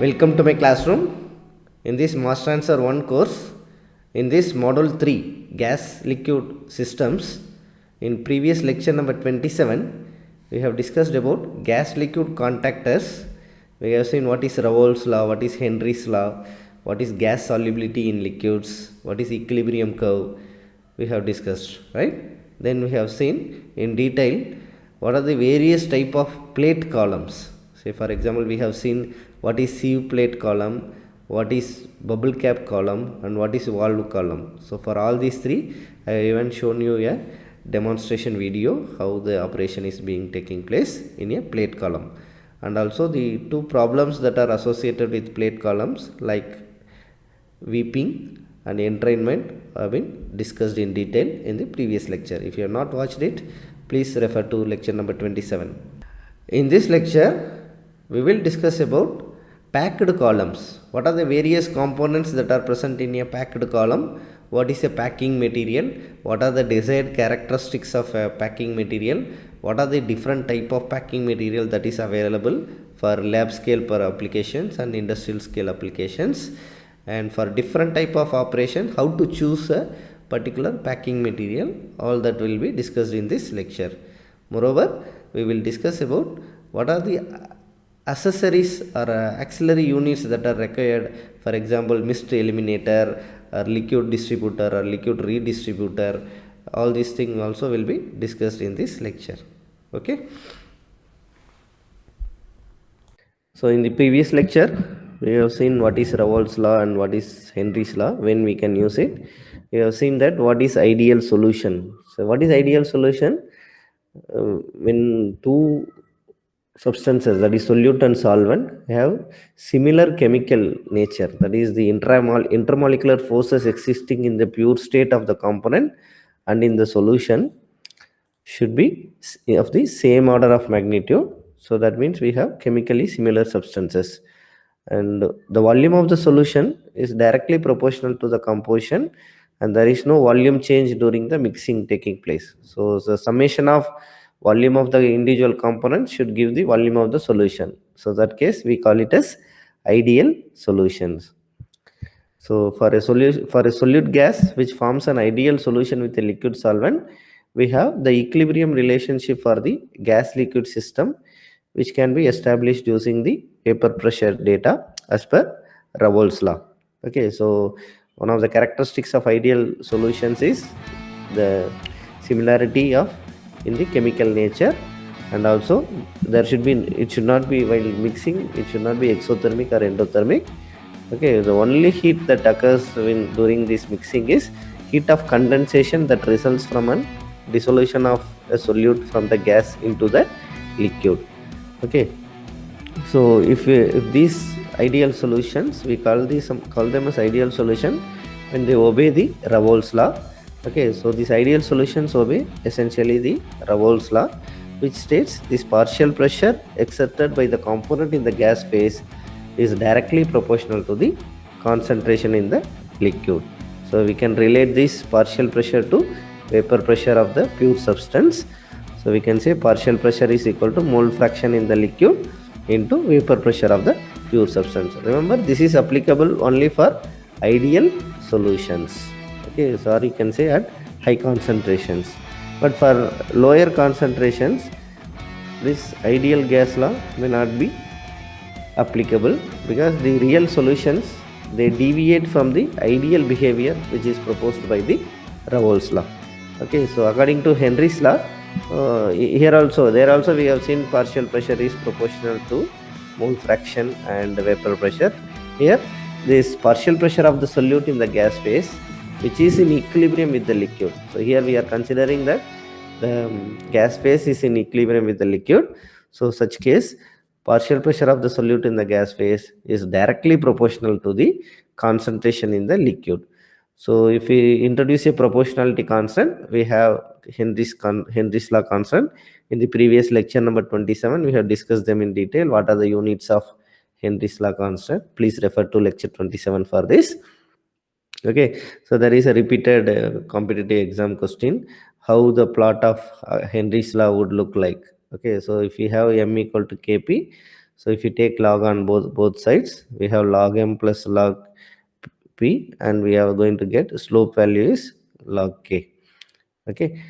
Welcome to my classroom. In this Master Answer 1 course, in this Module 3 Gas Liquid Systems, in previous lecture number 27, we have discussed about gas liquid contactors. We have seen what is Raoult's law, what is Henry's law, what is gas solubility in liquids, what is equilibrium curve. We have discussed, right? Then we have seen in detail what are the various type of plate columns. Say for example, we have seen what is sieve plate column, what is bubble cap column, and what is valve column. So for all these three, I have even shown you a demonstration video how the operation is being taking place in a plate column, and also the two problems that are associated with plate columns like weeping and entrainment have been discussed in detail in the previous lecture. If you have not watched it, please refer to lecture number 27. In this lecture, we will discuss about packed columns. What are the various components that are present in a packed column? What is a packing material? What are the desired characteristics of a packing material? What are the different type of packing material that is available for lab scale per applications and industrial scale applications? And for different type of operation, how to choose a particular packing material, all that will be discussed in this lecture. Moreover, we will discuss about what are the accessories or auxiliary units that are required, for example mist eliminator or liquid distributor or liquid redistributor. All these things also will be discussed in this lecture. Okay, so in the previous lecture we have seen what is Raoult's law and what is Henry's law, when we can use it. We have seen that what is ideal solution. So what is ideal solution? When two substances, that is solute and solvent, have similar chemical nature, that is the intermolecular forces existing in the pure state of the component and in the solution should be of the same order of magnitude. So that means we have chemically similar substances, and the volume of the solution is directly proportional to the composition, and there is no volume change during the mixing taking place. So the summation of volume of the individual components should give the volume of the solution. So that case we call it as ideal solutions. So for a solute gas which forms an ideal solution with a liquid solvent, we have the equilibrium relationship for the gas liquid system, which can be established using the vapor pressure data as per Raoult's law. Okay, so one of the characteristics of ideal solutions is the similarity of in the chemical nature, and also there should be, it should not be, while mixing, it should not be exothermic or endothermic. Okay, the only heat that occurs during this mixing is heat of condensation that results from a dissolution of a solute from the gas into the liquid. Okay, so if these ideal solutions, we call them as ideal solution when they obey the Raoult's law. Okay, so these ideal solutions obey essentially the Raoult's law, which states this partial pressure exerted by the component in the gas phase is directly proportional to the concentration in the liquid. So we can relate this partial pressure to vapor pressure of the pure substance. So we can say partial pressure is equal to mole fraction in the liquid into vapor pressure of the pure substance. Remember, this is applicable only for ideal solutions. Okay, so you can say at high concentrations, but for lower concentrations this ideal gas law may not be applicable, because the real solutions, they deviate from the ideal behavior which is proposed by the Raoult's law. Okay, so according to Henry's law, there also we have seen partial pressure is proportional to mole fraction and vapor pressure. Here this partial pressure of the solute in the gas phase, which is in equilibrium with the liquid. So here we are considering that the gas phase is in equilibrium with the liquid. So such case, partial pressure of the solute in the gas phase is directly proportional to the concentration in the liquid. So if we introduce a proportionality constant, we have Henry's law constant. In the previous lecture number 27, we have discussed them in detail. What are the units of Henry's law constant? Please refer to lecture 27 for this. Okay, so there is a repeated competitive exam question, how the plot of Henry's law would look like. Okay, so if we have m equal to kp, So if you take log on both sides, we have log m plus log p, and we are going to get slope value is log k. Okay.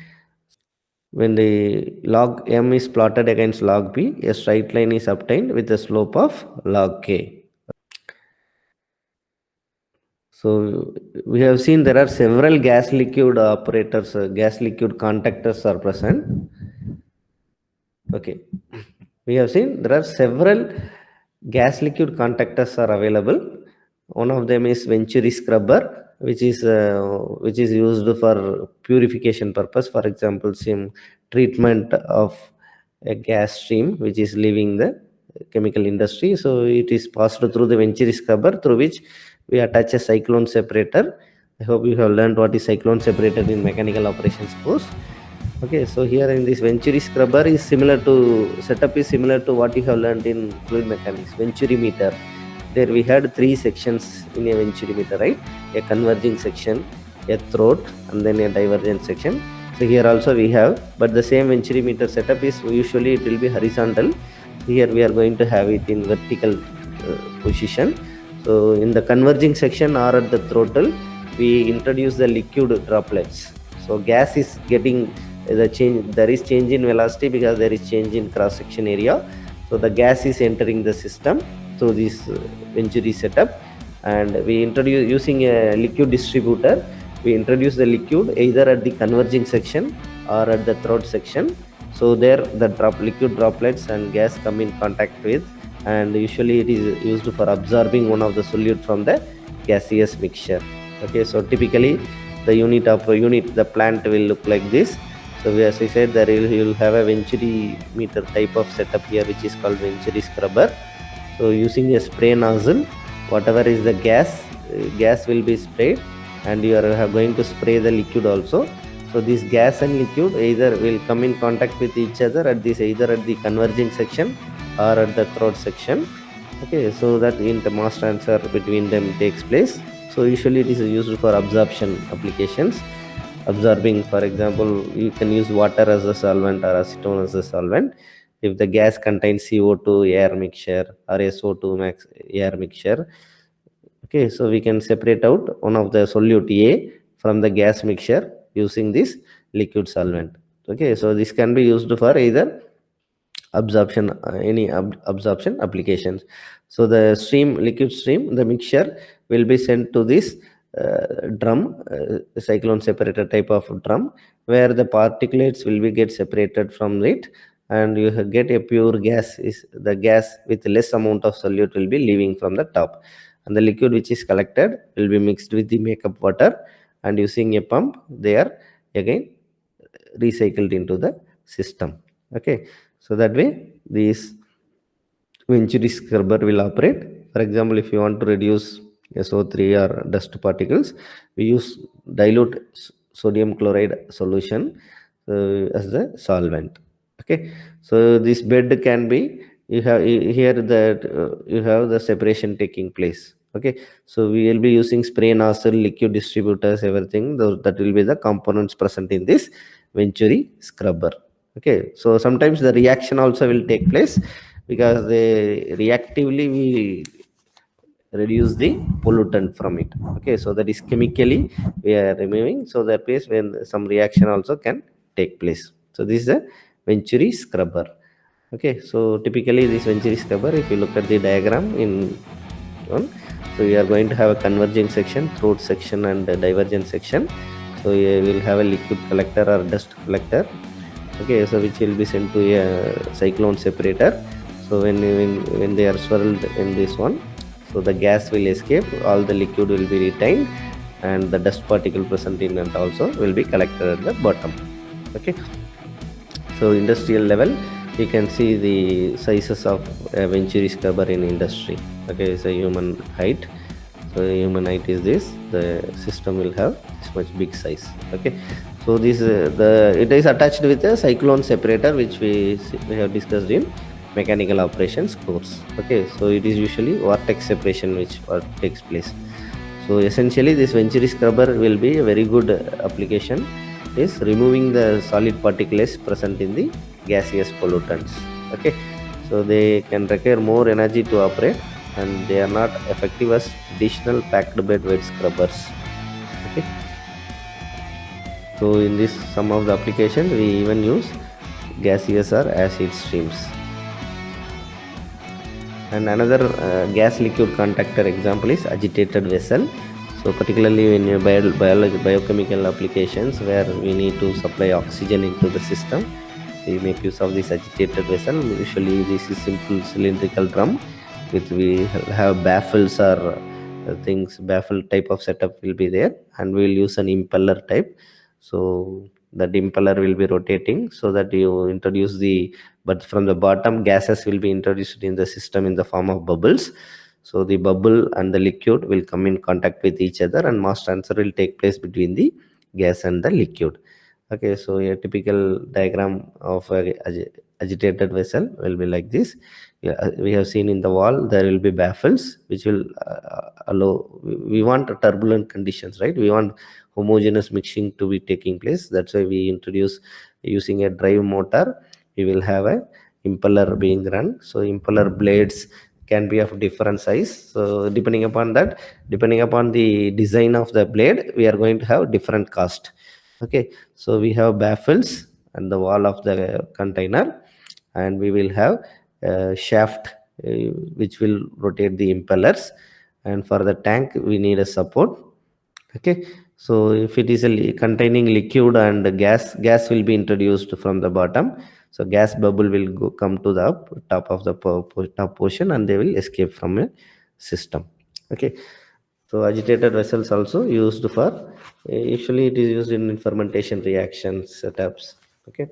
When the log m is plotted against log p, a straight line is obtained with a slope of log k. So we have seen there are several gas liquid operators, gas liquid contactors are present. Okay. We have seen there are several gas liquid contactors are available. One of them is Venturi scrubber, which is used for purification purpose. For example, some treatment of a gas stream which is leaving the chemical industry. So it is passed through the Venturi scrubber, through which we attach a cyclone separator. I hope you have learned what is cyclone separator in mechanical operations course. Okay, so here in this Venturi scrubber is similar to setup is similar to what you have learned in fluid mechanics, Venturi meter. There we had 3 sections in a Venturi meter, right? A converging section, a throat, and then a divergent section. So here also we have, but the same Venturi meter setup is usually it will be horizontal. Here we are going to have it in vertical position. So in the converging section or at the throttle, we introduce the liquid droplets. So gas is getting the change, there is change in velocity because there is change in cross section area. So the gas is entering the system through this Venturi setup, and we introduce using a liquid distributor. We introduce the liquid either at the converging section or at the throat section. So there the liquid droplets and gas come in contact with, and usually it is used for absorbing one of the solute from the gaseous mixture. Okay, so typically the plant will look like this. So as I said, there you will have a Venturi meter type of setup here, which is called Venturi scrubber. So using a spray nozzle, whatever is the gas will be sprayed, and you are going to spray the liquid also. So this gas and liquid either will come in contact with each other either at the converging section or at the throat section. Okay, so that in the mass transfer between them takes place. So usually it is used for absorption applications. Absorbing, for example, you can use water as a solvent or acetone as a solvent. If the gas contains CO2 air mixture or SO2 max air mixture, okay, so we can separate out one of the solute A from the gas mixture using this liquid solvent. Okay, so this can be used for either absorption, any absorption applications. So the liquid stream, the mixture will be sent to this drum, cyclone separator type of drum, where the particulates will be get separated from it, and you get a pure gas. Is the gas with less amount of solute will be leaving from the top, and the liquid which is collected will be mixed with the makeup water, and using a pump they are again recycled into the system. Okay, so that way this Venturi scrubber will operate. For example, if you want to reduce SO3 or dust particles, we use dilute sodium chloride solution as the solvent. Okay, so this bed can be here that you have the separation taking place. Okay, so we will be using spray nozzle, liquid distributors, everything. That will be the components present in this Venturi scrubber. Okay, so sometimes the reaction also will take place, because they reactively we reduce the pollutant from it. Okay, so that is chemically we are removing, so that place when some reaction also can take place. So this is a Venturi scrubber. Okay, so typically this Venturi scrubber, if you look at the diagram in one, so we are going to have a converging section, throat section, and a divergent section. So we will have a liquid collector or dust collector. Okay, so which will be sent to a cyclone separator. So when they are swirled in this one, so the gas will escape, all the liquid will be retained, and the dust particle present in it also will be collected at the bottom. Okay, so industrial level, you can see the sizes of a Venturi scrubber in industry. Okay, so human height. So human height is this. The system will have this much big size. Okay, so this it is attached with a cyclone separator, which we have discussed in mechanical operations course. Okay, so it is usually vortex separation which takes place. So essentially this Venturi scrubber will be a very good application, is removing the solid particles present in the gaseous pollutants. Okay, so they can require more energy to operate, and they are not effective as traditional packed bed wet scrubbers. Okay, so in this some of the applications we even use gaseous or acid streams. And another gas liquid contactor example is agitated vessel. So particularly in your biochemical applications where we need to supply oxygen into the system, we make use of this agitated vessel. Usually this is simple cylindrical drum with we have baffles or things, baffle type of setup will be there, and we will use an impeller type. So that impeller will be rotating so that you introduce the, but from the bottom gases will be introduced in the system in the form of bubbles. So the bubble and the liquid will come in contact with each other, and mass transfer will take place between the gas and the liquid. Okay, so a typical diagram of a agitated vessel will be like this. Yeah, we have seen in the wall there will be baffles which will allow, we want turbulent conditions, right? We want homogeneous mixing to be taking place. That's why we introduce using a drive motor. We will have a impeller being run. So impeller blades can be of different size. So depending upon that, depending upon the design of the blade, we are going to have different cost. Okay, so we have baffles and the wall of the container, and we will have a shaft which will rotate the impellers, and for the tank we need a support. Okay, so if it is containing liquid and gas will be introduced from the bottom. So gas bubble will come to the top of the top portion, and they will escape from a system. Okay, so agitated vessels also used for, usually it is used in fermentation reactions setups. Okay,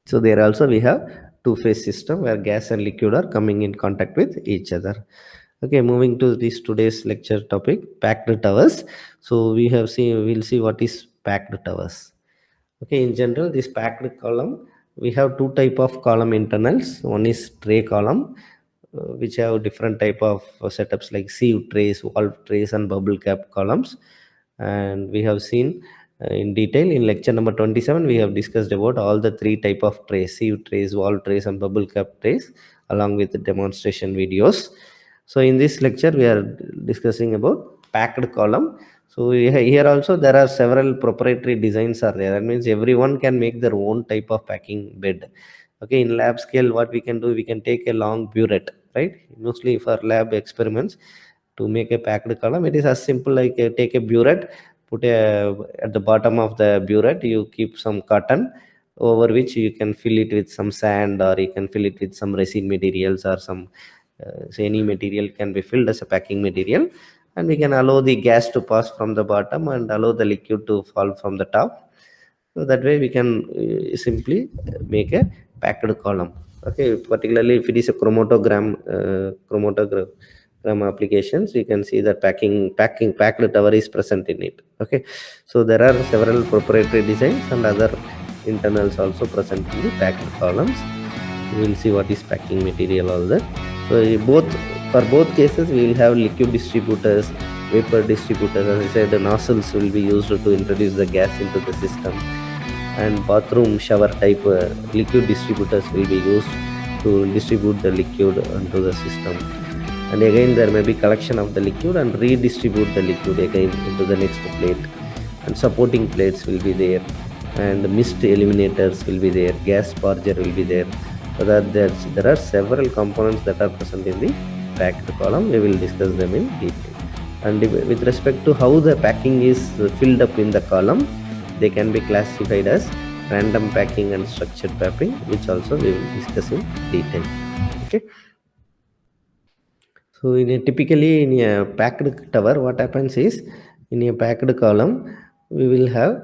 so there also we have two-phase system where gas and liquid are coming in contact with each other. Okay, moving to this today's lecture topic, packed towers. So we'll see what is packed towers. Okay, in general, this packed column, we have two type of column internals. One is tray column, which have different type of setups like sieve trays, valve trays, and bubble cap columns. And we have seen in detail in lecture number 27, we have discussed about all the three type of trays: sieve trays, valve trays, and bubble cap trays, along with the demonstration videos. So in this lecture, we are discussing about packed column. So here also there are several proprietary designs are there. That means everyone can make their own type of packing bed. Okay, in lab scale, what we can do, we can take a long burette, right? Mostly for lab experiments, to make a packed column, it is as simple like take a burette, put a, at the bottom of the burette you keep some cotton, over which you can fill it with some sand, or you can fill it with some resin materials, or some say any material can be filled as a packing material, and we can allow the gas to pass from the bottom and allow the liquid to fall from the top. So that way we can simply make a packed column. Okay, particularly if it is a chromatogram applications, you can see that packing packed tower is present in it. Okay, so there are several proprietary designs and other internals also present in the packed columns. We will see what is packing material, all that. So both, for both cases we will have liquid distributors, vapor distributors. As I said, the nozzles will be used to introduce the gas into the system, and bathroom shower type liquid distributors will be used to distribute the liquid into the system. And again there may be collection of the liquid and redistribute the liquid again into the next plate, and supporting plates will be there, and mist eliminators will be there, gas sparger will be there. So that there are several components that are present in the packed column. We will discuss them in detail. And with respect to how the packing is filled up in the column, they can be classified as random packing and structured packing, which also we will discuss in detail. Okay, so typically in a packed tower, what happens is, in a packed column we will have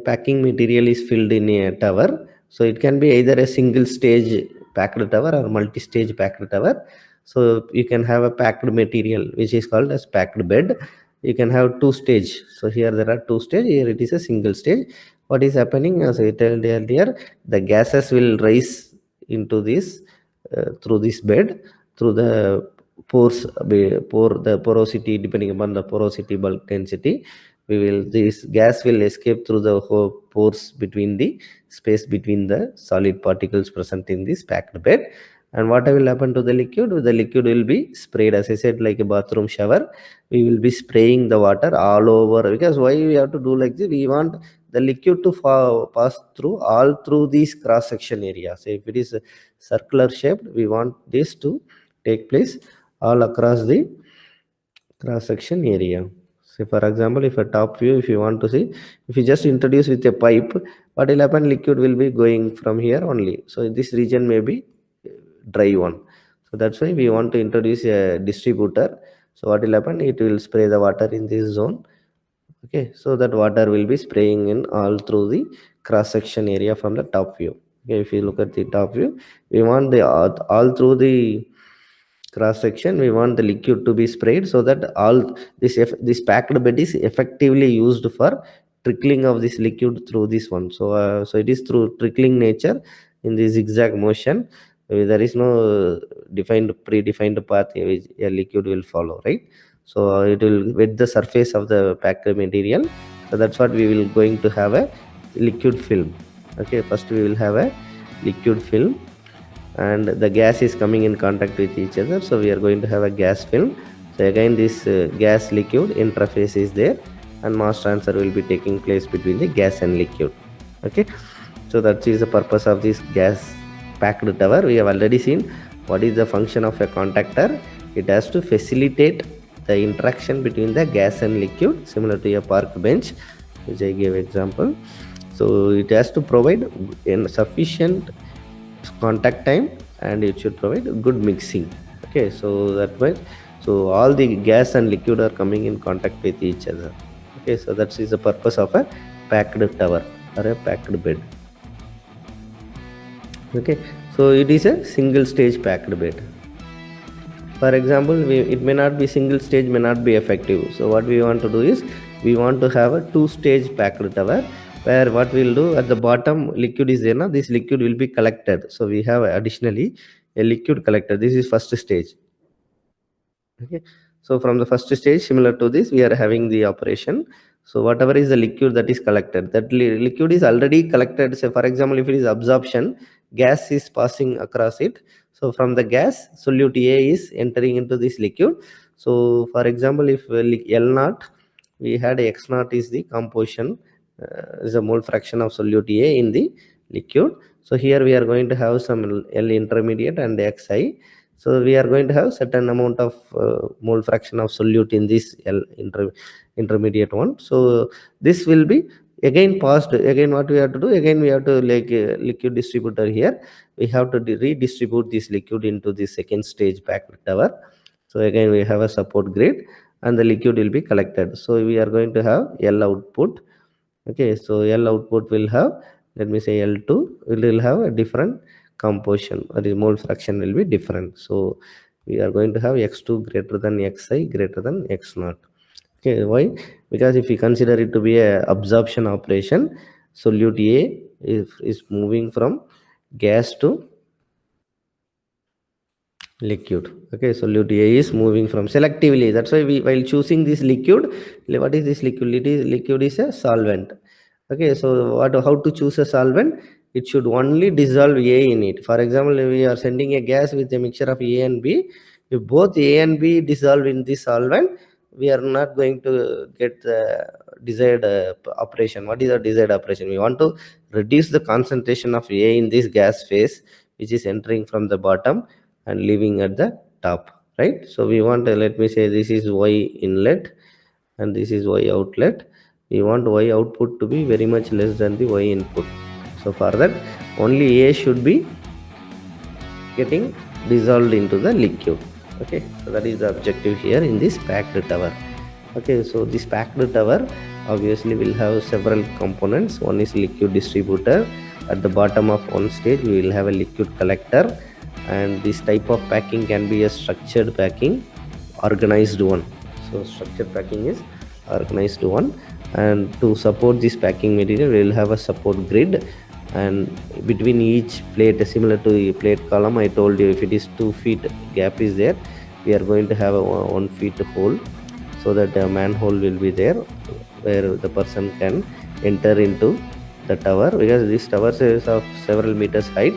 packing material is filled in a tower. So it can be either a single stage packed tower or multi-stage packed tower. So you can have a packed material which is called as packed bed. You can have two stage. So here there are two stage, here it is a single stage. What is happening, as I told earlier, the gases will rise into this through this bed, through the pores, the porosity, depending upon the porosity, bulk density, we will, this gas will escape through the pores between the space between the solid particles present in this packed bed, And what will happen to the liquid? The liquid will be sprayed, as I said, like a bathroom shower. We will be spraying the water all over, because why we have to do like this? We want the liquid to pass through all through these cross section areas. So if it is a circular shaped, we want this to take place all across the cross section area. So for example, if a top view, if you want to see, if you just introduce with a pipe, what will happen? Liquid will be going from here only. So this region may be dry one. So that's why we want to introduce a distributor. So what will happen? It will spray the water in this zone. Okay, so that water will be spraying in all through the cross section area from the top view. Okay, if you look at the top view, we want the all through the cross section, we want the liquid to be sprayed, so that all this packed bed is effectively used for trickling of this liquid through this one. So it is through trickling nature in the zigzag motion. There is no defined predefined path which a liquid will follow, right? So it will wet the surface of the packed material. So that's what we will going to have a liquid film. Okay, first we will have a liquid film, and the gas is coming in contact with each other, so we are going to have a gas film. So again, this gas liquid interface is there, and mass transfer will be taking place between the gas and liquid. Okay, so that is the purpose of this gas packed tower. We have already seen what is the function of a contactor. It has to facilitate the interaction between the gas and liquid, similar to a park bench, which I gave example. So it has to provide sufficient contact time, and it should provide good mixing. Okay, so that way, so all the gas and liquid are coming in contact with each other. Okay, so that is the purpose of a packed tower or a packed bed. Okay, so it is a single stage packed bed. For example, it may not be single stage, may not be effective. So what we want to do is, we want to have a two-stage packed tower, where what we'll do, at the bottom liquid is there now, this liquid will be collected. So we have additionally a liquid collector. This is first stage. Okay, so from the first stage, similar to this, we are having the operation. So whatever is the liquid that is collected, that liquid is already collected. Say for example, if it is absorption, gas is passing across it. So from the gas, solute A is entering into this liquid. So for example, if L naught, we had X naught is the composition, is a mole fraction of solute A in the liquid. So here we are going to have some L intermediate and Xi. So we are going to have certain amount of mole fraction of solute in this L intermediate one. So this will be again passed. Again, what we have to do? Again, we have to, like liquid distributor here, we have to redistribute this liquid into the second stage packed tower. So again, we have a support grid, and the liquid will be collected. So we are going to have L output. Okay, so L output will have, let me say L2, it will have a different composition, or the mole fraction will be different. So we are going to have X2 greater than Xi greater than X naught. Okay, why? Because if we consider it to be a absorption operation, solute A is moving from gas to liquid. Okay, solute A is moving from selectively. That's why we, while choosing this liquid, what is this liquid? Liquid is a solvent. Okay, so how to choose a solvent? It should only dissolve A in it. For example, if we are sending a gas with a mixture of A and B, if both A and B dissolve in this solvent, we are not going to get the desired operation. What is the desired operation? We want to reduce the concentration of A in this gas phase, which is entering from the bottom and leaving at the top, right? So we want to, let me say this is Y inlet and this is Y outlet. We want Y output to be very much less than the Y input. So for that, only A should be getting dissolved into the liquid. Okay, so that is the objective here in this packed tower. Okay, so this packed tower obviously will have several components. One is liquid distributor. At the bottom of one stage, we will have a liquid collector, and this type of packing can be a structured packing, organized one. So structured packing is organized one, and to support this packing material, we will have a support grid, and between each plate, similar to a plate column, I told you, if it is 2 feet gap is there, we are going to have a 1 feet hole, so that a manhole will be there where the person can enter into the tower, because this tower is of several meters height.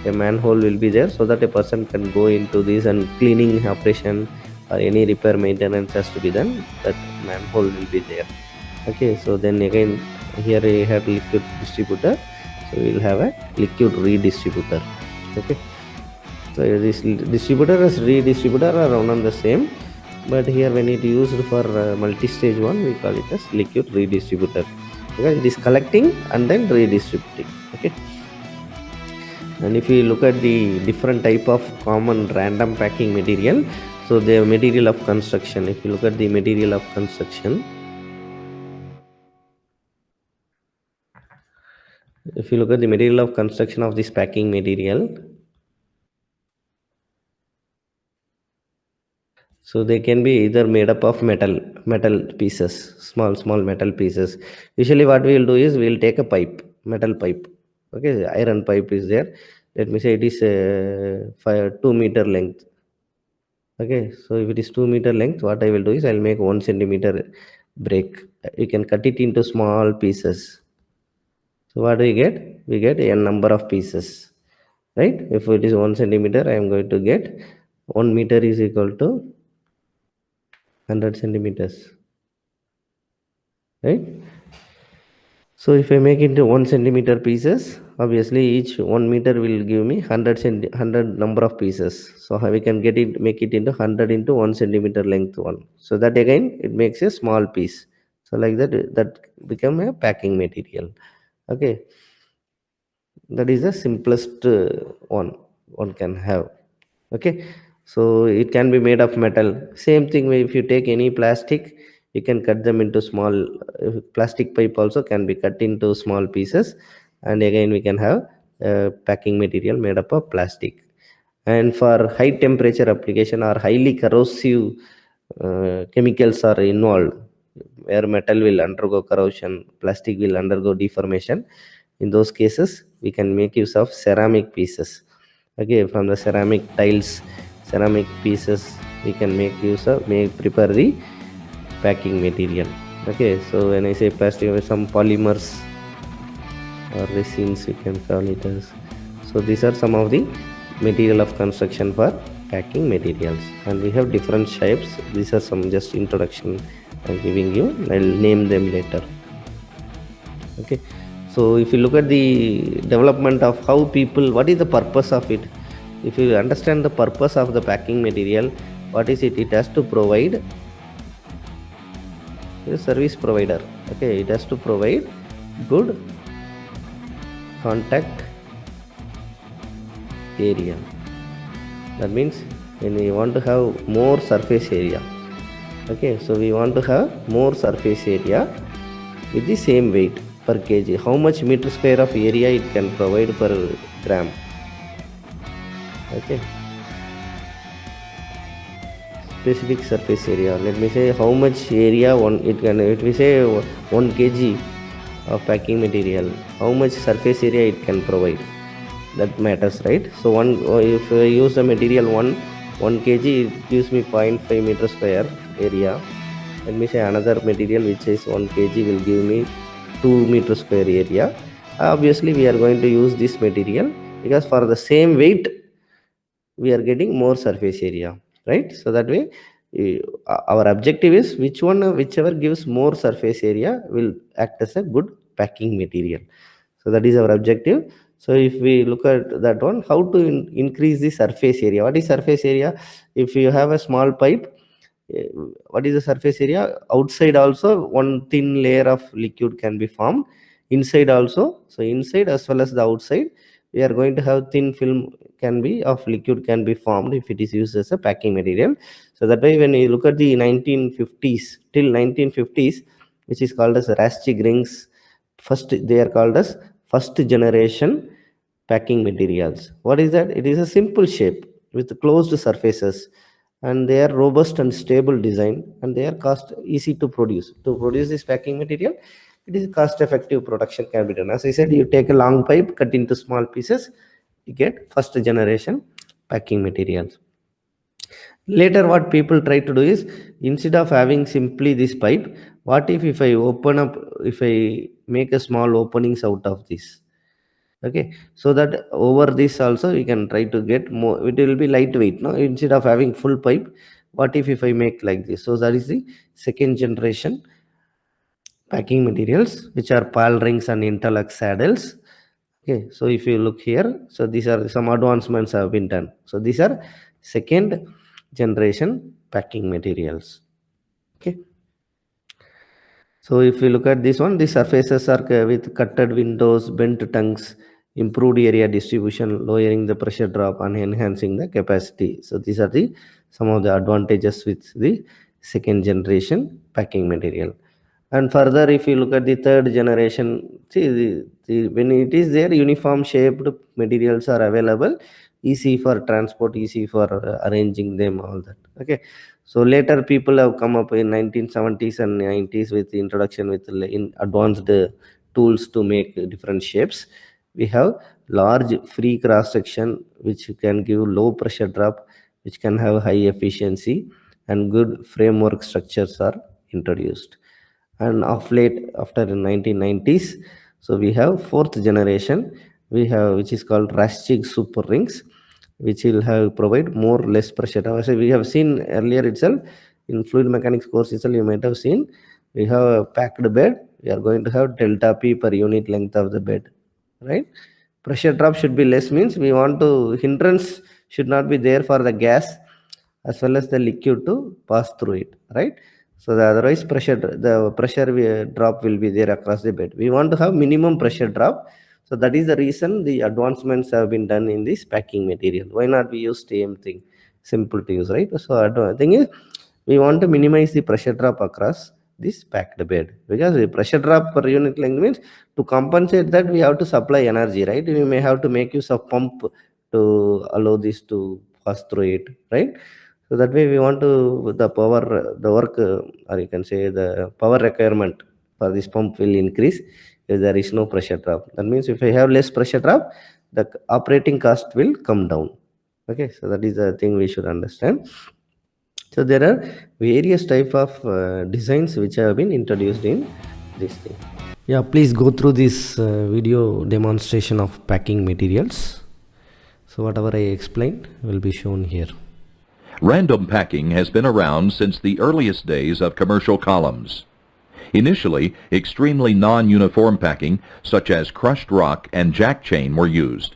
a manhole will be there, so that a person can go into this and cleaning operation or any repair maintenance has to be done, that manhole will be there. Okay, so then again here we have liquid distributor, so we will have a liquid redistributor. Okay, so this distributor as redistributor are one and the same, but here when it used for multi-stage one, we call it as liquid redistributor, because it is collecting and then redistributing. Okay, and if you look at the different type of common random packing material, so the material of construction, if you look at the material of construction, if you look at the material of construction of this packing material, so they can be either made up of metal pieces, small metal pieces. Usually what we will do is we will take a pipe, metal pipe. Okay, iron pipe is there. Let me say it is 2 meter length. Okay, so if it is 2 meter length, what I will do is I'll make 1 centimeter break. You can cut it into small pieces. So what do we get? We get a number of pieces, right? If it is 1 centimeter, I am going to get 1 meter is equal to 100 centimeters, right? So if I make into 1 centimeter pieces, obviously each 1 meter will give me 100 number of pieces. So how we can get it, make it into 100 into 1 centimeter length one. So that again it makes a small piece. So like that, that become a packing material. Okay, that is the simplest one can have. Okay, so it can be made of metal. Same thing, if you take any plastic, you can cut them into small plastic pipe also can be cut into small pieces, and again we can have packing material made up of plastic. And for high temperature application or highly corrosive chemicals are involved, where metal will undergo corrosion, plastic will undergo deformation, in those cases we can make use of ceramic pieces. Okay, from the ceramic tiles, ceramic pieces, we can make use of, may prepare the packing material. Okay, so when I say plastic, some polymers or resins we can call it as. So these are some of the material of construction for packing materials, and we have different shapes. These are some just introduction I'm giving you. I'll name them later. Okay, so if you look at the development of how people, what is the purpose of it, if you understand the purpose of the packing material, what is it? It has to provide a service provider. Okay, it has to provide good contact area. That means when we want to have more surface area, okay, so we want to have more surface area with the same weight per kg. How much meter square of area it can provide per gram? Okay, specific surface area. Let me say how much area one it can. If we say 1 kg of packing material, how much surface area it can provide? That matters, right? So if I use the material 1 kg, it gives me 0.5 meter square area. Let me say another material which is 1 kg will give me 2 meter square area. Obviously we are going to use this material because for the same weight we are getting more surface area, right? So that way our objective is whichever gives more surface area will act as a good packing material. So that is our objective. So if we look at that one, how to increase the surface area? What is surface area? If you have a small pipe, eh, what is the surface area? Outside also one thin layer of liquid can be formed, inside also. So inside as well as the outside, we are going to have thin film can be of liquid can be formed if it is used as a packing material. So that way when you look at the 1950s till 1950s, which is called as Rastig rings, first they are called as first generation packing materials. What is that? It is a simple shape with closed surfaces, and they are robust and stable design, and they are cost easy to produce. To produce this packing material, it is cost effective production can be done. As I said, you take a long pipe, cut into small pieces, you get first generation packing materials. Later what people try to do is, instead of having simply this pipe, what if I open up, if I make a small openings out of this, Okay, so that over this also we can try to get more, it will be lightweight, no, instead of having full pipe. What if I make like this? So that is the second generation packing materials, which are pal rings and interlock saddles. Okay, so if you look here, so these are some advancements have been done. So these are second generation packing materials. Okay, so if you look at this one, the surfaces are with cutted windows, bent tongues, improved area distribution, lowering the pressure drop and enhancing the capacity. So these are the some of the advantages with the second generation packing material. And further, if you look at the third generation, see when it is there, uniform shaped materials are available, easy for transport, easy for arranging them, all that. Okay, so later people have come up in 1970s and 90s with the introduction with in advanced tools to make different shapes. We have large free cross section which can give low pressure drop, which can have high efficiency, and good framework structures are introduced. And of late, after 1990s, so we have fourth generation, we have, which is called Raschig super rings, which will have provide more less pressure. So we have seen earlier itself in fluid mechanics course itself, you might have seen we have a packed bed, we are going to have delta P per unit length of the bed, right? Pressure drop should be less, means we want to hindrance should not be there for the gas as well as the liquid to pass through it, right? So the otherwise the pressure drop will be there across the bed. We want to have minimum pressure drop. So that is the reason the advancements have been done in this packing material. Why not we use same thing, simple to use, right? So thing is, we want to minimize the pressure drop across this packed bed, because the pressure drop per unit length means, to compensate that we have to supply energy, right? We may have to make use of pump to allow this to pass through it, right? So that way we want to the power, the work, or you can say the power requirement for this pump will increase if there is no pressure drop. That means if I have less pressure drop, the operating cost will come down. Okay, so that is the thing we should understand. So there are various type of designs which have been introduced in this thing. Yeah, please go through this video demonstration of packing materials. So whatever I explained will be shown here. Random packing has been around since the earliest days of commercial columns. Initially, extremely non-uniform packing, such as crushed rock and jack chain, were used.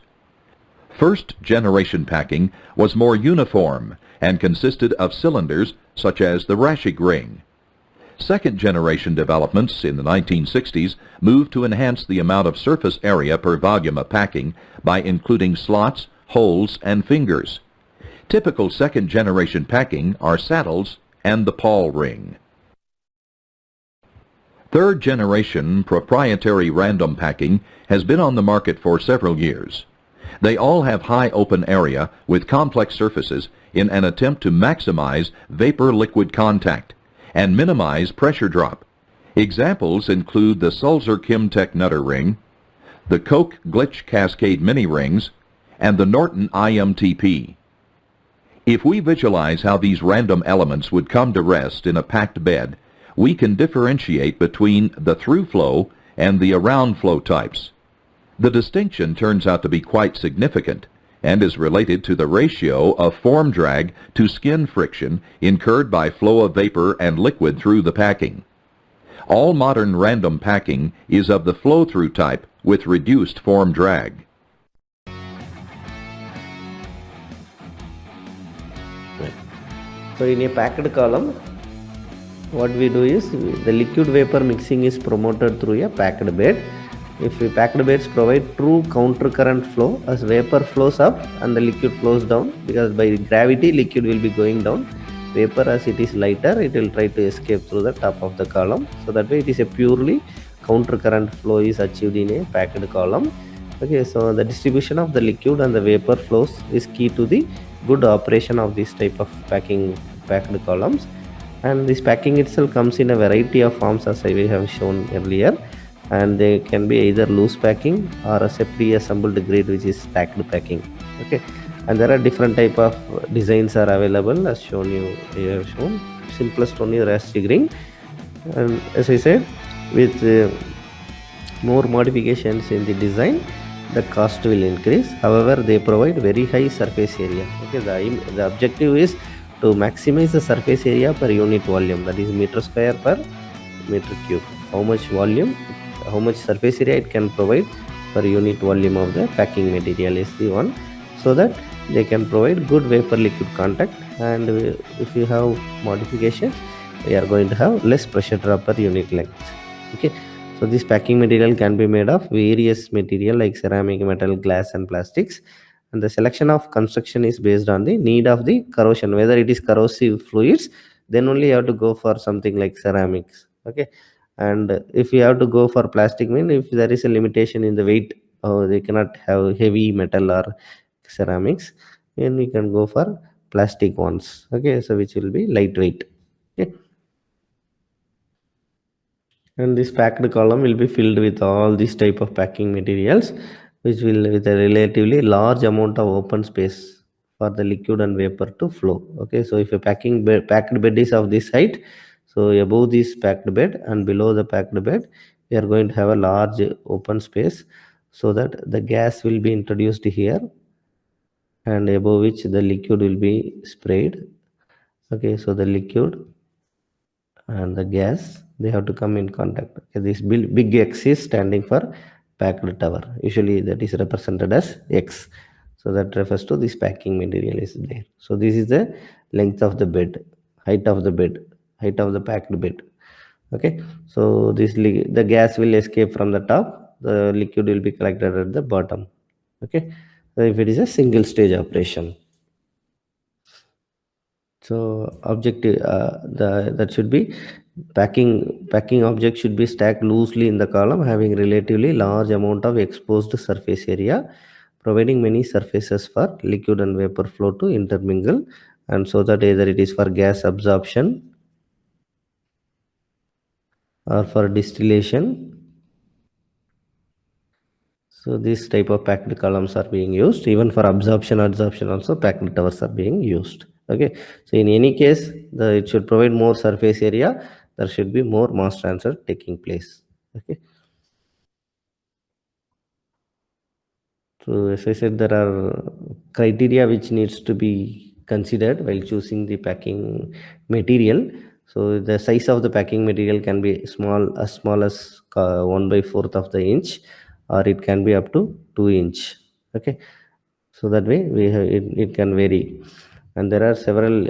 First-generation packing was more uniform and consisted of cylinders such as the Raschig ring. Second-generation developments in the 1960s moved to enhance the amount of surface area per volume of packing by including slots, holes, and fingers. Typical second-generation packing are saddles and the Paul ring. Third-generation proprietary random packing has been on the market for several years. They all have high open area with complex surfaces in an attempt to maximize vapor-liquid contact and minimize pressure drop. Examples include the Sulzer Kimtech Nutter ring, the Koch Glitch Cascade mini rings, and the Norton IMTP. If we visualize how these random elements would come to rest in a packed bed, we can differentiate between the through flow and the around flow types. The distinction turns out to be quite significant and is related to the ratio of form drag to skin friction incurred by flow of vapor and liquid through the packing. All modern random packing is of the flow-through type with reduced form drag. So in a packed column, what we do is the liquid vapor mixing is promoted through a packed bed. If the packed beds provide true counter current flow, as vapor flows up and the liquid flows down, because by gravity liquid will be going down. Vapor, as it is lighter, it will try to escape through the top of the column. So that way it is a purely counter current flow is achieved in a packed column. Okay, so the distribution of the liquid and the vapor flows is key to the good operation of this type of packed columns. And this packing itself comes in a variety of forms, as I have shown earlier, and they can be either loose packing or as a pre-assembled grade, which is stacked packing. Okay, and there are different type of designs are available, as shown I have shown. Simplest one is Raschig ring, and as I said, with more modifications in the design, the cost will increase. However, they provide very high surface area. Okay, the objective is to maximize the surface area per unit volume, that is meter square per meter cube. How much volume, how much surface area it can provide per unit volume of the packing material is the one, so that they can provide good vapor liquid contact. And if you have modifications, we are going to have less pressure drop per unit length. Okay, so this packing material can be made of various material like ceramic, metal, glass and plastics, and the selection of construction is based on the need of the corrosion, whether it is corrosive fluids, then only you have to go for something like ceramics. Okay, and if you have to go for plastic, mean if there is a limitation in the weight, they cannot have heavy metal or ceramics, then we can go for plastic ones. Okay, so which will be lightweight. Okay, and this packed column will be filled with all these type of packing materials, which will with a relatively large amount of open space for the liquid and vapor to flow. Okay, so if a packed bed is of this height, so above this packed bed and below the packed bed, we are going to have a large open space, so that the gas will be introduced here, and above which the liquid will be sprayed. Okay, so the liquid and the gas, they have to come in contact. Okay, this big X is standing for packed tower, usually that is represented as X, so that refers to this packing material is there. So this is the length of the bed, height of the bed, height of the packed bed. Okay, so the gas will escape from the top, the liquid will be collected at the bottom. Okay, so if it is a single stage operation, so objective that should be packing object should be stacked loosely in the column, having relatively large amount of exposed surface area, providing many surfaces for liquid and vapor flow to intermingle, and so that either it is for gas absorption or for distillation. So this type of packed columns are being used. Even for absorption also packed towers are being used. Okay, so in any case, it should provide more surface area, there should be more mass transfer taking place. Okay, so as I said, there are criteria which needs to be considered while choosing the packing material. So the size of the packing material can be small as 1/4 of the inch, or it can be up to 2 inch. Okay, so that way it can vary, and there are several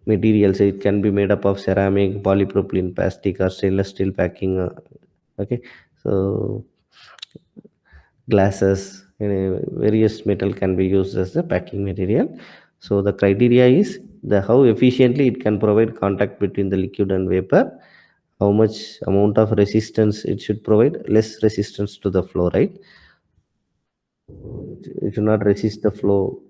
materials. It can be made up of ceramic, polypropylene, plastic or stainless steel packing. Okay, so glasses, various metal can be used as the packing material. So the criteria is the how efficiently it can provide contact between the liquid and vapor, how much amount of resistance it should provide, less resistance to the flow, right? It should not resist the flow,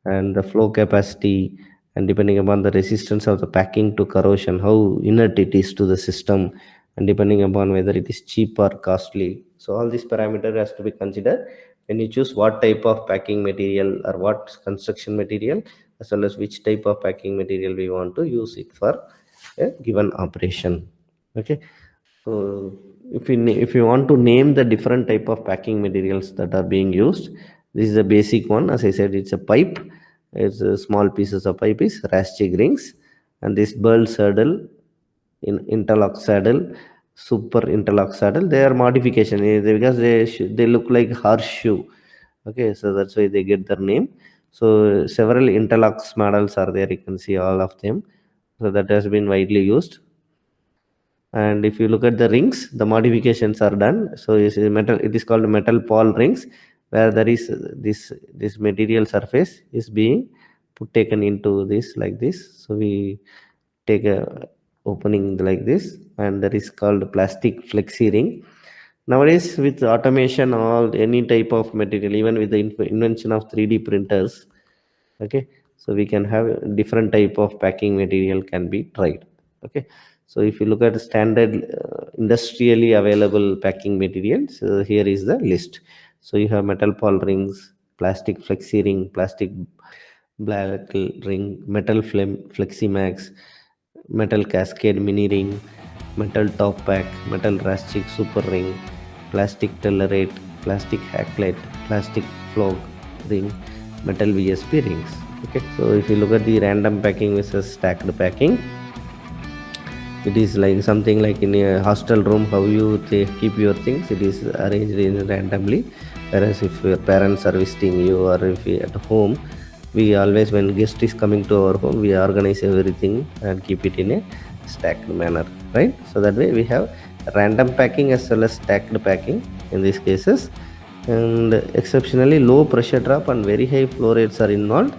and the flow capacity, and depending upon the resistance of the packing to corrosion, how inert it is to the system, and depending upon whether it is cheap or costly. So all these parameters has to be considered when you choose what type of packing material or what construction material, as well as which type of packing material we want to use it for a given operation. Okay, so if you want to name the different type of packing materials that are being used, this is a basic one. As I said, it's a pipe. It's a small pieces of pipe is Raschig rings, and this burl saddle, in interlock saddle, super interlock saddle. They are modification because they look like horseshoe. Okay, so that's why they get their name. So several interlocks models are there. You can see all of them. So that has been widely used. And if you look at the rings, the modifications are done. So it is called metal pawl rings, where there is this material surface is being taken into this like this. So we take a opening like this, and that is called plastic flexi ring. Nowadays with automation, all any type of material, even with the invention of 3D printers, okay, so we can have different type of packing material can be tried. Okay, so if you look at the standard industrially available packing materials, here is the list. So you have metal pawl rings, plastic flexi ring, plastic black ring, metal flexi max, metal cascade mini ring, metal top pack, metal Raschig super ring, plastic tellerate, plastic hacklet, plastic flog ring, metal VSP rings. Okay, so if you look at the random packing versus stacked packing, it is like something like in a hostel room, how you keep your things, it is arranged in randomly. Whereas if your parents are visiting you, or if you at home, we always, when guest is coming to our home, we organize everything and keep it in a stacked manner, right? So that way we have random packing as well as stacked packing in these cases. And exceptionally low pressure drop and very high flow rates are involved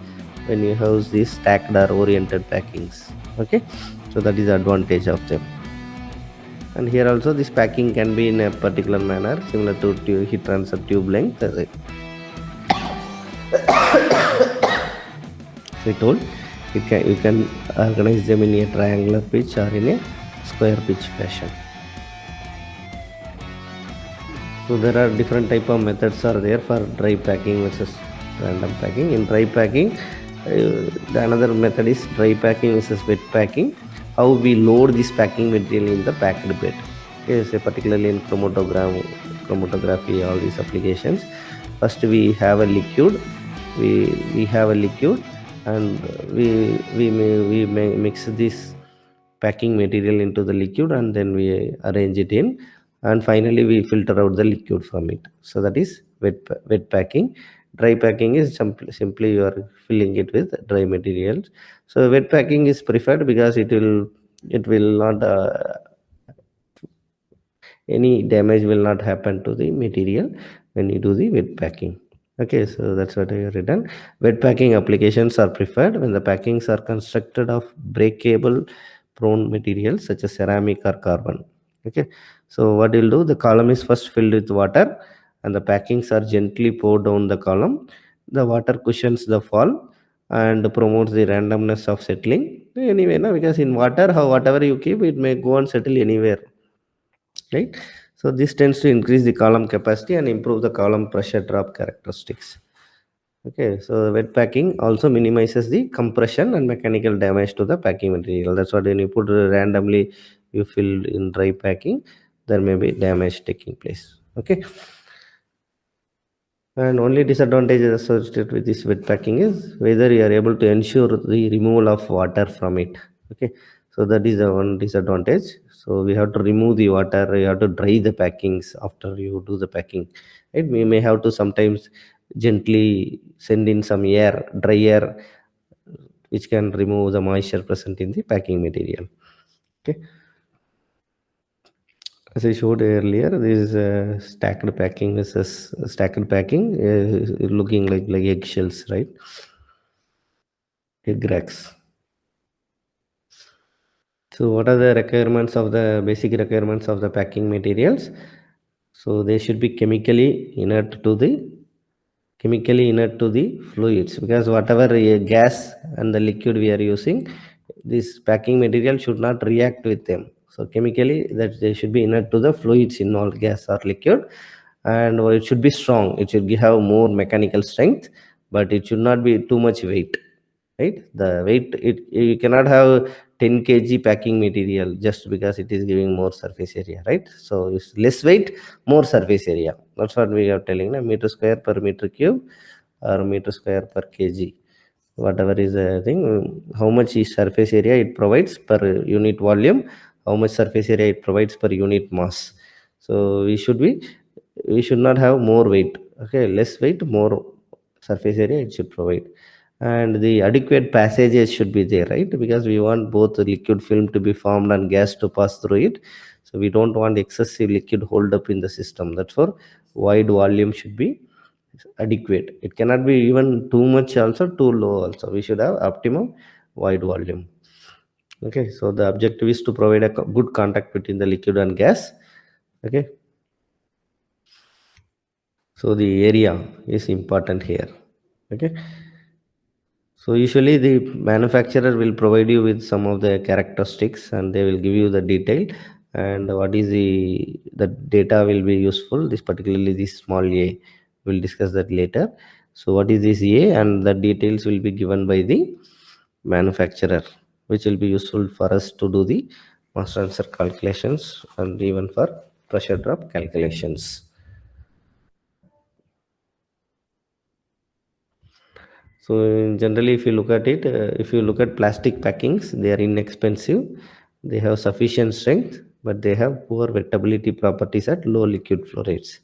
when you have these stacked or oriented packings. Okay, so that is the advantage of them. And here also this packing can be in a particular manner similar to heat transfer tube length, as I told. You can organize them in a triangular pitch or in a square pitch fashion. So there are different type of methods are there for dry packing versus random packing. In dry packing, the another method is dry packing versus wet packing. How we load this packing material in the packed bed. Okay, so particularly in chromatography, all these applications. First we have a liquid. We have a liquid, and we may mix this packing material into the liquid, and then we arrange it in, and finally we filter out the liquid from it. So that is wet packing. Dry packing is simply you are filling it with dry materials. So wet packing is preferred because it will not any damage will not happen to the material when you do the wet packing. Okay, so that's what I have written. Wet packing applications are preferred when the packings are constructed of breakable prone materials such as ceramic or carbon. Okay, so what you'll do, the column is first filled with water and the packings are gently poured down the column. The water cushions the fall and promotes the randomness of settling. Anyway, no, because in water, how whatever you keep, it may go and settle anywhere, right? So this tends to increase the column capacity and improve the column pressure drop characteristics. Okay, so wet packing also minimizes the compression and mechanical damage to the packing material. That's what when you put randomly, you fill in dry packing, there may be damage taking place. Okay, and only disadvantages associated with this wet packing is whether you are able to ensure the removal of water from it. Okay, so that is the one disadvantage. So we have to remove the water, you have to dry the packings after you do the packing, right? We may have to sometimes gently send in some air, dry air, which can remove the moisture present in the packing material. Okay, as I showed earlier, this is stacked packing versus stacked packing, looking like eggshells, right? Egg racks. So what are the requirements of the basic requirements of the packing materials? So they should be chemically inert to the fluids, because whatever gas and the liquid we are using, this packing material should not react with them. So chemically that they should be inert to the fluids in all gas or liquid, and it should be strong, it should have more mechanical strength, but it should not be too much weight, right? The weight, you cannot have 10 kg packing material just because it is giving more surface area, right? So it's less weight, more surface area. That's what we are telling, meter square per meter cube or meter square per kg, whatever is the thing. How much is surface area it provides per unit volume, how much surface area it provides per unit mass. So we should not have more weight. Okay, less weight, more surface area it should provide, and the adequate passages should be there, right? Because we want both the liquid film to be formed and gas to pass through it. So we don't want excessive liquid hold up in the system. That's for wide volume should be adequate. It cannot be even too much also, too low also. We should have optimum wide volume. Okay, so the objective is to provide a good contact between the liquid and gas. Okay, so the area is important here. Okay, so usually the manufacturer will provide you with some of the characteristics and they will give you the detail, and what is the data will be useful. This particularly this small a, we'll discuss that later. So what is this a, and the details will be given by the manufacturer, which will be useful for us to do the mass transfer calculations and even for pressure drop calculations. So generally, if you look at it, if you look at plastic packings, they are inexpensive. They have sufficient strength, but they have poor wettability properties at low liquid flow rates.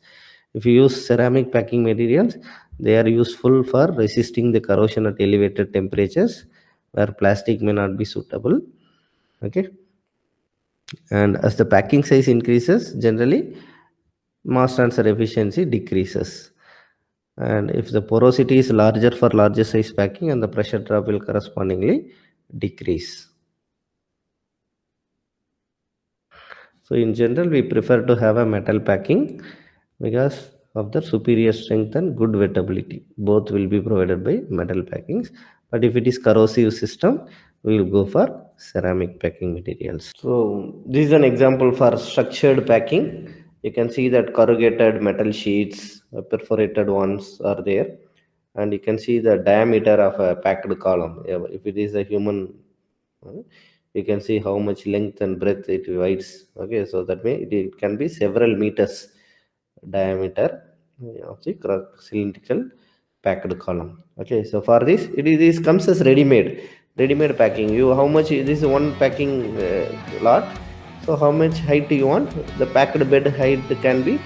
If you use ceramic packing materials, they are useful for resisting the corrosion at elevated temperatures, where plastic may not be suitable. Okay, and as the packing size increases, generally mass transfer efficiency decreases. And if the porosity is larger for larger size packing, and the pressure drop will correspondingly decrease. So in general, we prefer to have a metal packing because of the superior strength and good wettability. Both will be provided by metal packings. But if it is corrosive system, we will go for ceramic packing materials. So this is an example for structured packing. You can see that corrugated metal sheets, perforated ones are there, and you can see the diameter of a packed column. If it is a human, you can see how much length and breadth it divides. Okay, so that way it can be several meters diameter of the cylindrical packed column. Okay, so for this this comes as ready-made packing. You how much this is one packing lot, so how much height you want, the packed bed height can be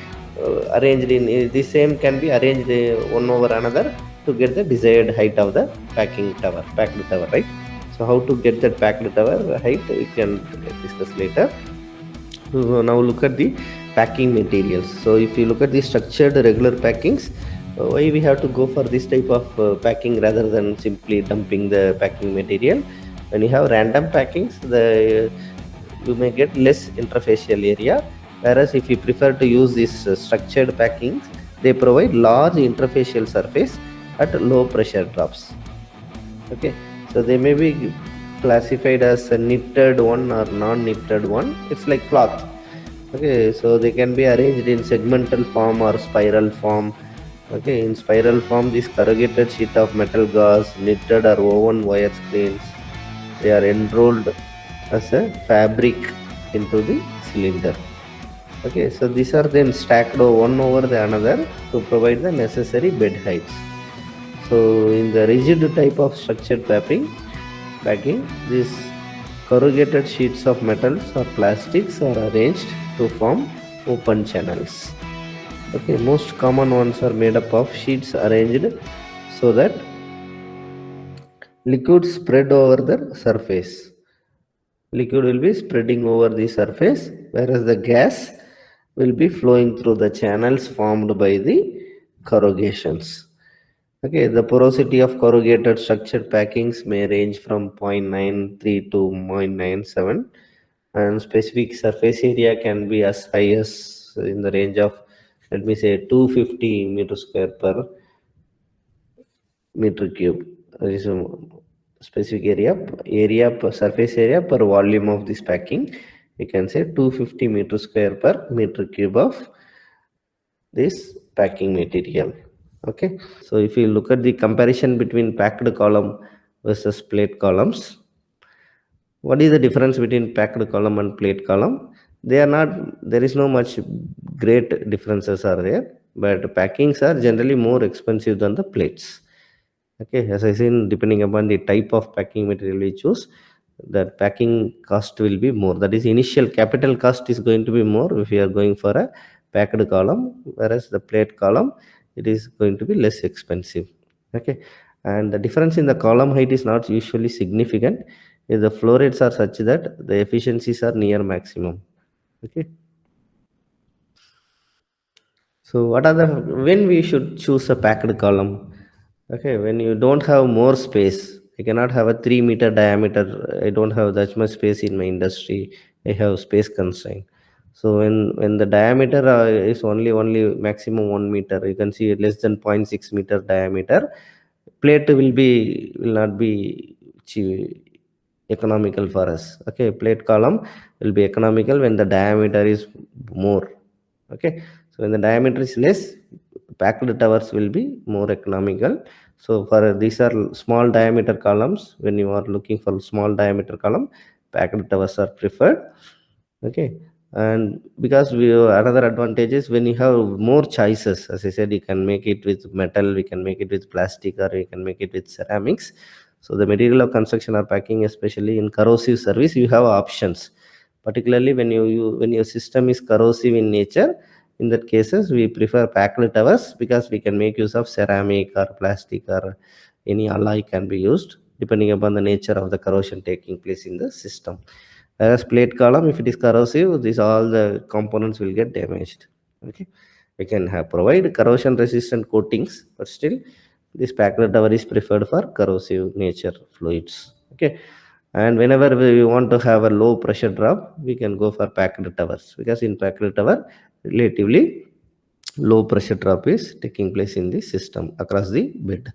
arranged in the same can be arranged one over another to get the desired height of the packed tower, right? So how to get that packed tower height we can discuss later. So now look at the packing materials. So if you look at the structured regular packings, why we have to go for this type of packing rather than simply dumping the packing material? When you have random packings, you may get less interfacial area, whereas if you prefer to use these structured packings, they provide large interfacial surface at low pressure drops. Okay, so they may be classified as a knitted one or non-knitted one. It's like cloth. Okay, so they can be arranged in segmental form or spiral form. Okay, in spiral form, this corrugated sheet of metal gauze, knitted or woven wire screens, they are enrolled as a fabric into the cylinder. Okay, so these are then stacked one over the another to provide the necessary bed heights. So in the rigid type of structured packing, these corrugated sheets of metals or plastics are arranged to form open channels. Okay, most common ones are made up of sheets arranged so that liquid spread over the surface. Liquid will be spreading over the surface, whereas the gas will be flowing through the channels formed by the corrugations. Okay, the porosity of corrugated structured packings may range from 0.93 to 0.97, and specific surface area can be as high as in the range of, let me say, 250 meter square per meter cube. This is a specific area per surface area per volume of this packing. You can say 250 meter square per meter cube of this packing material. Okay, so if you look at the comparison between packed column versus plate columns, what is the difference between packed column and plate column? They are not, there is no much great differences are there, but packings are generally more expensive than the plates. Okay, as I said, depending upon the type of packing material we choose, that packing cost will be more. That is, initial capital cost is going to be more if you are going for a packed column, whereas the plate column, it is going to be less expensive. Okay, and the difference in the column height is not usually significant if the flow rates are such that the efficiencies are near maximum. Okay, so what are the, when we should choose a packed column? Okay, when you don't have more space, I cannot have a 3 meter diameter. I don't have that much space in my industry. I have space constraint. So when the diameter is only maximum 1 meter, you can see less than 0.6 meter diameter, plate will not be economical for us. Okay, plate column will be economical when the diameter is more. Okay, so when the diameter is less, packed towers will be more economical. So for these are small diameter columns, when you are looking for small diameter column, packed towers are preferred. Okay, And because another advantage is when you have more choices, as I said, you can make it with metal, we can make it with plastic, or you can make it with ceramics. So the material of construction or packing, especially in corrosive service, you have options. Particularly when when your system is corrosive in nature, in that cases we prefer packed towers, because we can make use of ceramic or plastic, or any alloy can be used depending upon the nature of the corrosion taking place in the system. Whereas plate column, if it is corrosive, this all the components will get damaged. Okay, we can have provide corrosion resistant coatings, but still this packed tower is preferred for corrosive nature fluids. Okay, and whenever we want to have a low pressure drop, we can go for packed towers, because in packed tower, relatively low pressure drop is taking place in the system across the bed.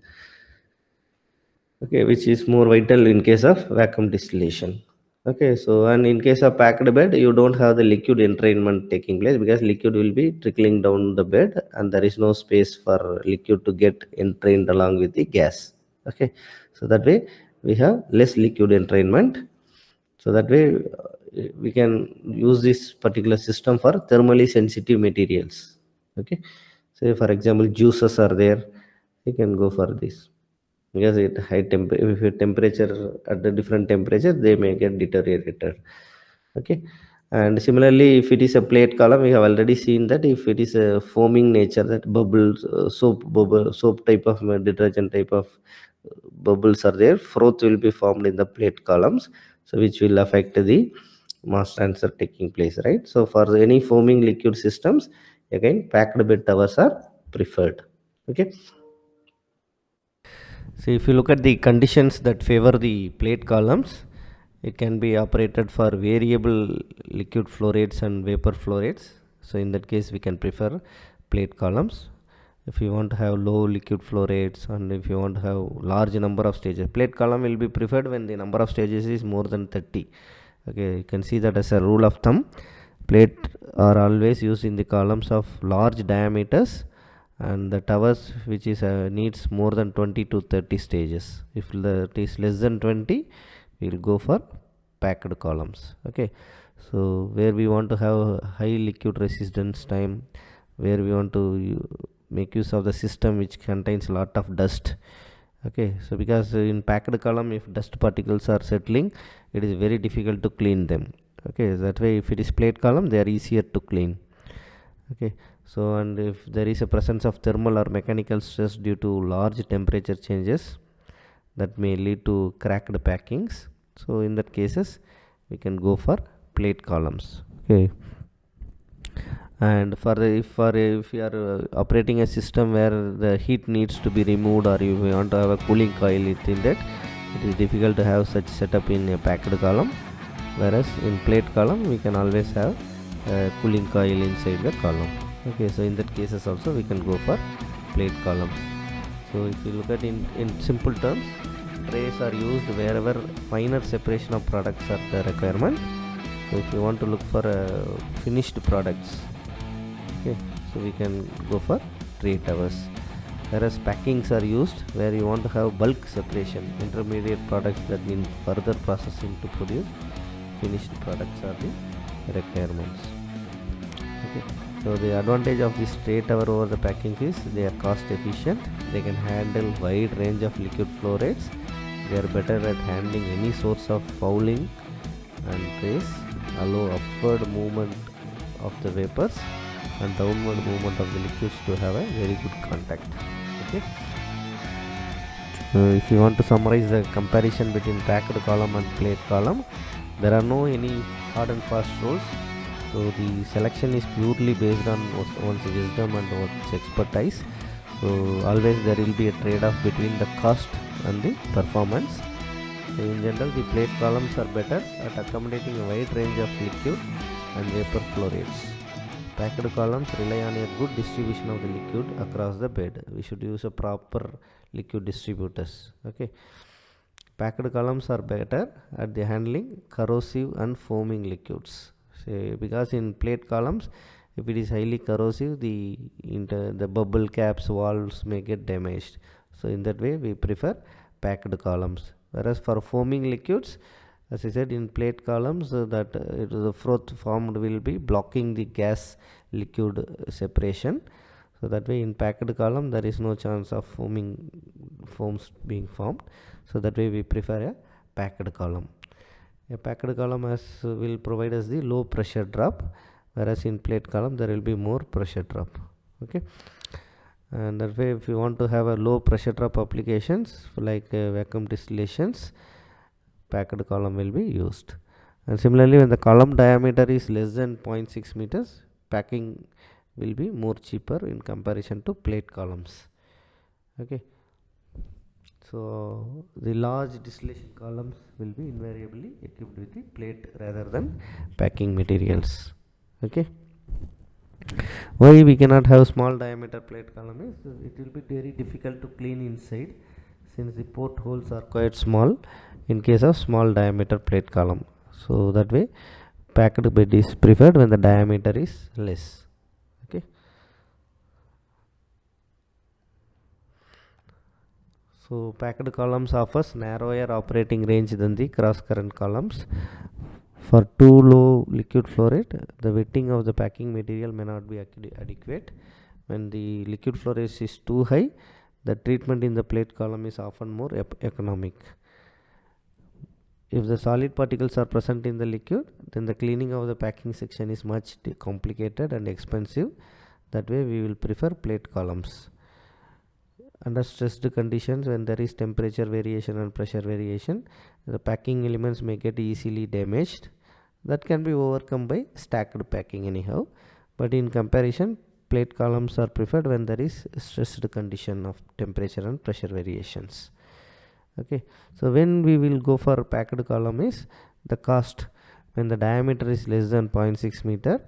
Okay, which is more vital in case of vacuum distillation. Okay, so and in case of packed bed, you don't have the liquid entrainment taking place, because liquid will be trickling down the bed and there is no space for liquid to get entrained along with the gas. Okay, so that way we have less liquid entrainment. So that way we can use this particular system for thermally sensitive materials. Okay, say for example juices are there, you can go for this, because it high temp if your temperature at the different temperature they may get deteriorated. Okay, and similarly if it is a plate column, we have already seen that if it is a foaming nature, that bubbles, soap type of detergent type of bubbles are there, froth will be formed in the plate columns, so which will affect the mass transfer taking place, right? So for any foaming liquid systems, again packed bed towers are preferred. Okay, so if you look at the conditions that favor the plate columns, it can be operated for variable liquid flow rates and vapor flow rates. So in that case, we can prefer plate columns. If you want to have low liquid flow rates and if you want to have large number of stages, plate column will be preferred when the number of stages is more than 30. Okay, you can see that as a rule of thumb. Plate are always used in the columns of large diameters, and the towers which is needs more than 20 to 30 stages. If it is less than 20, we will go for packed columns. Okay, so where we want to have high liquid resistance time, where we want to make use of the system which contains a lot of dust. Okay, so because in packed column, if dust particles are settling, it is very difficult to clean them. Okay, that way if it is plate column, they are easier to clean. Okay, so and if there is a presence of thermal or mechanical stress due to large temperature changes, that may lead to cracked packings, so in that cases we can go for plate columns. Okay, and if you are operating a system where the heat needs to be removed, or you want to have a cooling coil within that, it is difficult to have such setup in a packed column, whereas in plate column we can always have a cooling coil inside the column. Okay, so in that cases also we can go for plate columns. So if you look at in simple terms, trays are used wherever finer separation of products are the requirement. So if you want to look for finished products, okay, so we can go for tray towers. Whereas packings are used where you want to have bulk separation, intermediate products that need further processing to produce finished products are the requirements. Okay, so the advantage of this tray tower over the packing is they are cost efficient, they can handle wide range of liquid flow rates, they are better at handling any source of fouling, and trays allow upward movement of the vapors and downward movement of the liquids to have a very good contact. Okay, if you want to summarize the comparison between packed column and plate column, there are no any hard and fast rules. So the selection is purely based on one's wisdom and one's expertise. So always there will be a trade-off between the cost and the performance. So in general, the plate columns are better at accommodating a wide range of liquid and vapor flow rates. Packed columns rely on a good distribution of the liquid across the bed. We should use a proper liquid distributors. Okay, packed columns are better at the handling corrosive and foaming liquids. Say, because in plate columns, if it is highly corrosive, the bubble caps, walls may get damaged. So in that way, we prefer packed columns. Whereas for foaming liquids, as I said, in plate columns, the froth formed will be blocking the gas liquid separation. So that way in packed column there is no chance of foams being formed. So that way we prefer a packed column. A packed column will provide us the low pressure drop, whereas in plate column there will be more pressure drop. Okay, and that way if you want to have a low pressure drop applications like vacuum distillations, packed column will be used. And similarly, when the column diameter is less than 0.6 meters, packing will be more cheaper in comparison to plate columns. Okay, so the large distillation columns will be invariably equipped with the plate rather than packing materials. Okay, why we cannot have small diameter plate column is it will be very difficult to clean inside, since the portholes are quite small in case of small diameter plate column. So that way packed bed is preferred when the diameter is less. Okay, so packed columns offers narrower operating range than the cross current columns. For too low liquid flow rate, the wetting of the packing material may not be adequate. When the liquid flow rate is too high, the treatment in the plate column is often more economic. If the solid particles are present in the liquid, then the cleaning of the packing section is much complicated and expensive. That way we will prefer plate columns. Under stressed conditions, when there is temperature variation and pressure variation, the packing elements may get easily damaged. That can be overcome by stacked packing anyhow, but in comparison, plate columns are preferred when there is stressed condition of temperature and pressure variations. Okay, so when we will go for packed column is the cost when the diameter is less than 0.6 meter.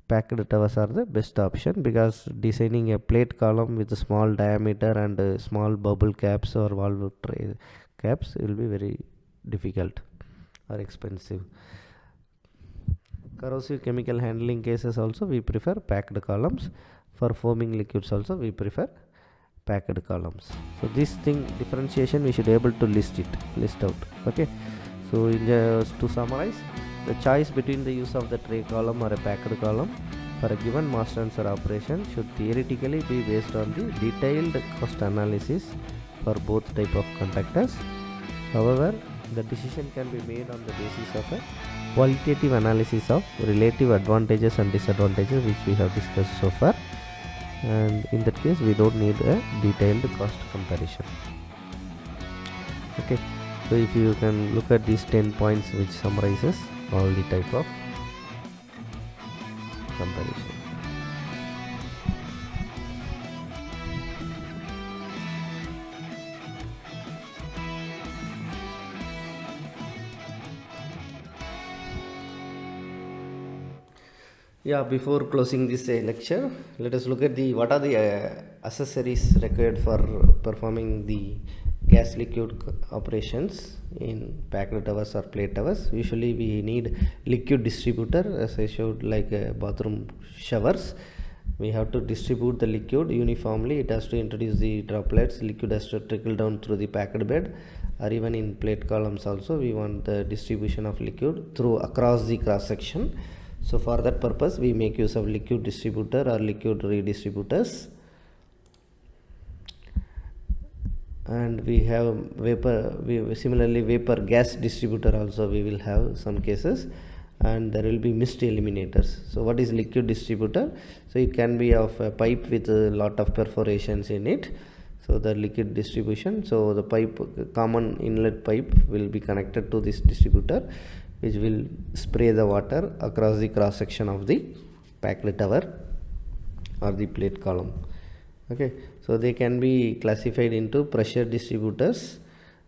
Packed towers are the best option, because designing a plate column with a small diameter and small bubble caps or valve tray caps will be very difficult or expensive. Corrosive chemical handling cases also we prefer packed columns. For foaming liquids also we prefer packed columns. So this thing differentiation we should able to list out. Okay, so to summarize, the choice between the use of the tray column or a packed column for a given mass transfer operation should theoretically be based on the detailed cost analysis for both type of conductors. However, the decision can be made on the basis of a qualitative analysis of relative advantages and disadvantages which we have discussed so far, and in that case we don't need a detailed cost comparison. Okay, so if you can look at these 10 points which summarizes all the type of comparison. Yeah, before closing this lecture, let us look at what are the accessories required for performing the gas liquid operations in packed towers or plate towers. Usually we need liquid distributor, as I showed, like bathroom showers. We have to distribute the liquid uniformly. It has to introduce the droplets. Liquid has to trickle down through the packed bed, or even in plate columns also we want the distribution of liquid through across the cross section. So for that purpose we make use of liquid distributor or liquid redistributors. And we have similarly vapor gas distributor also we will have some cases, and there will be mist eliminators. So what is liquid distributor? So it can be of a pipe with a lot of perforations in it. So the liquid distribution, so the common inlet pipe will be connected to this distributor, which will spray the water across the cross section of the packed tower or the plate column. Okay, so they can be classified into pressure distributors,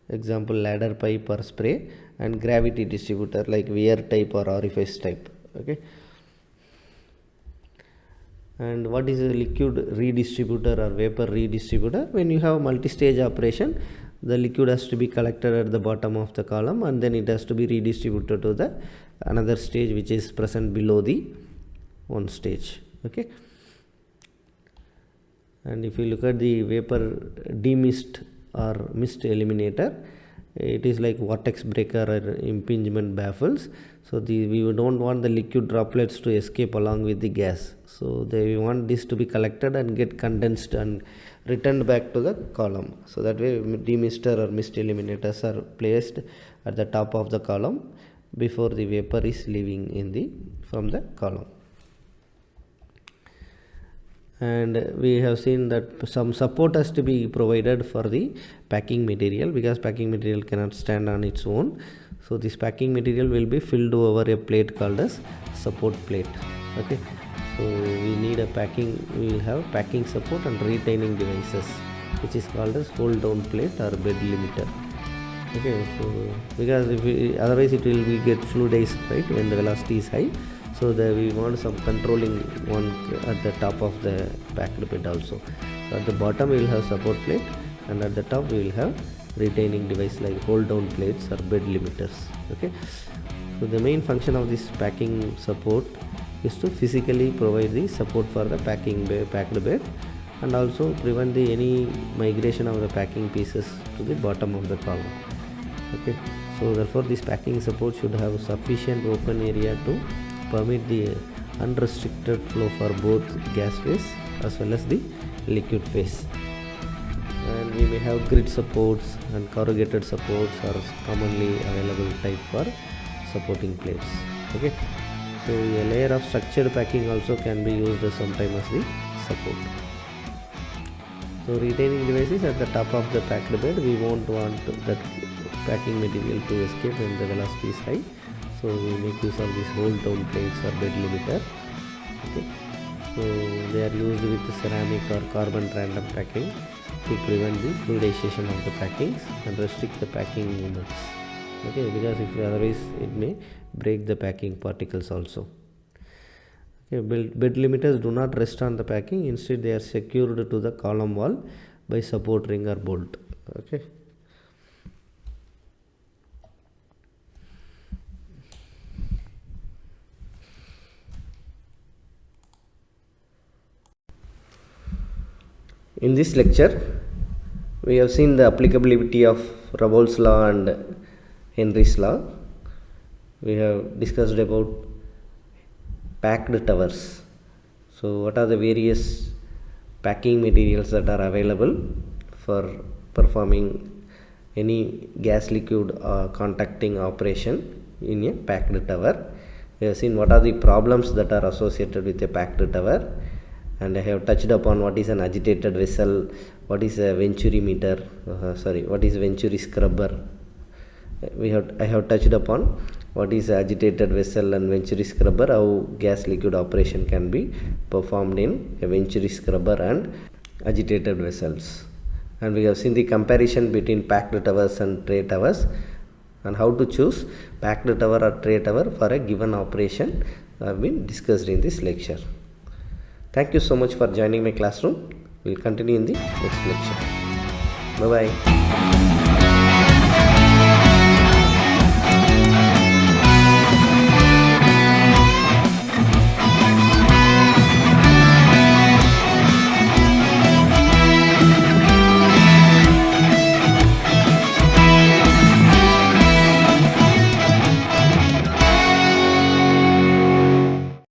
example ladder pipe or spray, and gravity distributor like weir type or orifice type. Okay, and what is a liquid redistributor or vapor redistributor? When you have multi-stage operation, the liquid has to be collected at the bottom of the column and then it has to be redistributed to the another stage which is present below the one stage. Okay, and if you look at the vapor demist or mist eliminator, it is like vortex breaker or impingement baffles. So we don't want the liquid droplets to escape along with the gas. So we want this to be collected and get condensed and returned back to the column. So that way demister or mist eliminators are placed at the top of the column before the vapor is leaving from the column. And we have seen that some support has to be provided for the packing material, because packing material cannot stand on its own. So this packing material will be filled over a plate called as support plate. Okay, so we need a packing, we will have packing support and retaining devices, which is called as hold down plate or bed limiter. Okay, so because otherwise it will get fluidized, right, when the velocity is high. So we want some controlling one at the top of the packed bed also. So at the bottom we will have support plate, and at the top we will have retaining device like hold down plates or bed limiters. Okay, so the main function of this packing support is to physically provide the support for the packed bed, and also prevent any migration of the packing pieces to the bottom of the column. Okay, so therefore this packing support should have sufficient open area to permit the unrestricted flow for both gas phase as well as the liquid phase. And we may have grid supports and corrugated supports are commonly available type for supporting plates. Okay, so a layer of structured packing also can be used sometime as the support. So retaining devices at the top of the packed bed, we won't want that packing material to escape when the velocity is high. So we make use of these hold down plates or bed limiter. Okay, so they are used with ceramic or carbon random packing to prevent the fluidization of the packings and restrict the packing movements. Okay, because if otherwise it may break the packing particles also. Okay, bed limiters do not rest on the packing, instead they are secured to the column wall by support ring or bolt. Okay. In this lecture, we have seen the applicability of Revolt's law and Henry's law. We have discussed about packed towers. So what are the various packing materials that are available for performing any gas liquid contacting operation in a packed tower. We have seen what are the problems that are associated with a packed tower, and I have touched upon what is an agitated vessel, what is a venturi meter, what is venturi scrubber. I have touched upon what is agitated vessel and venturi scrubber, how gas liquid operation can be performed in a venturi scrubber and agitated vessels. And we have seen the comparison between packed towers and tray towers, and how to choose packed tower or tray tower for a given operation have been discussed in this lecture. Thank you so much for joining my classroom. We will continue in the next lecture. Bye bye.